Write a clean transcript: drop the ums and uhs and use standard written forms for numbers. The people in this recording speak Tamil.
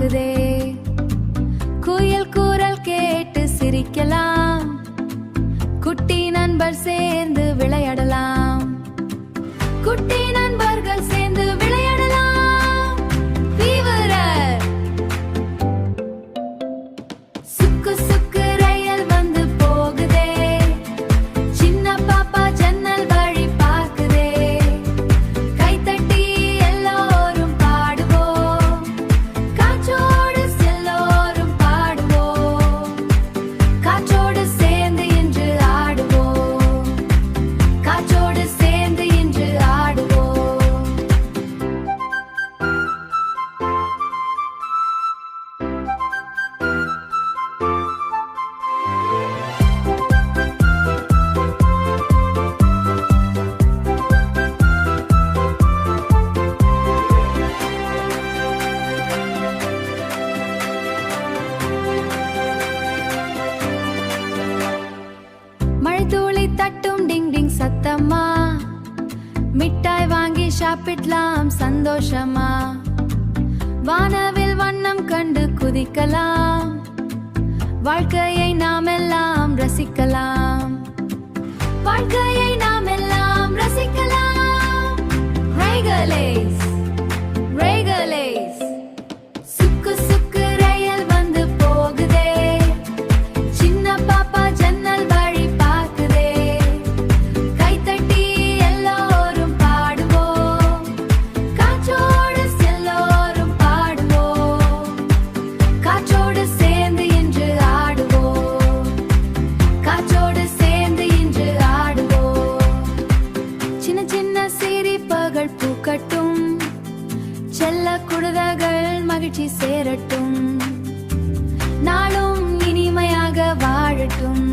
ஆகுதே. குயில் கூறல் கேட்டு சிரிக்கலாம், குட்டி நண்பர் சேர்ந்து விளையாடலாம். குட்டி நண்பர்கள் சேர்ந்து விளையாடலாம். ஃபீவரர் சுக்கு சுக்கு ரயில் வந்து போகுதே. சின்ன பாப்பா ஜன்னல் வழி பார்க்குதே. கைத்தட்டி எல்லோரும் பாடுவோம், காற்றோடு எல்லோரும் பாடுவோம். காற்றோடு சேர்ந்து இன்று ஆடுவோம், காற்றோடு சேர்ந்து இன்று ஆடுவோம். மழை தூளி தட்டும் டிங் டிங் சத்தமா, மிட்டாய் வாங்கி சாப்பிடலாம் சந்தோஷமா. வானவில் வண்ணம் கண்டு குதிக்கலாம், வாழ்க்கையை நாம் எல்லாம் ரசிக்கலாம். வாழ்க்கையை நாம் எல்லாம் ரசிக்கலாம். ரெகலேஸ் ரெகலேஸ் சுக்கு சுக்கு ரயில் வந்து போகுதே. சின்ன பாப்பா ஜன்னல் வழி பார்க்குதே. கைத்தட்டி எல்லோரும் பாடுவோம், காற்றோடு எல்லோரும் பாடுவோம். காற்றோடு சேர்ந்து இன்று ஆடுவோம், காற்றோடு சேர்ந்து இன்று ஆடுவோம். சின்ன சின்ன சிரிப்புகள் பூக்கட்டும், செல்ல குழந்தைகள் மகிழ்ச்சி சேரட்டும். நாளும் இனிமையாக வாழட்டும்.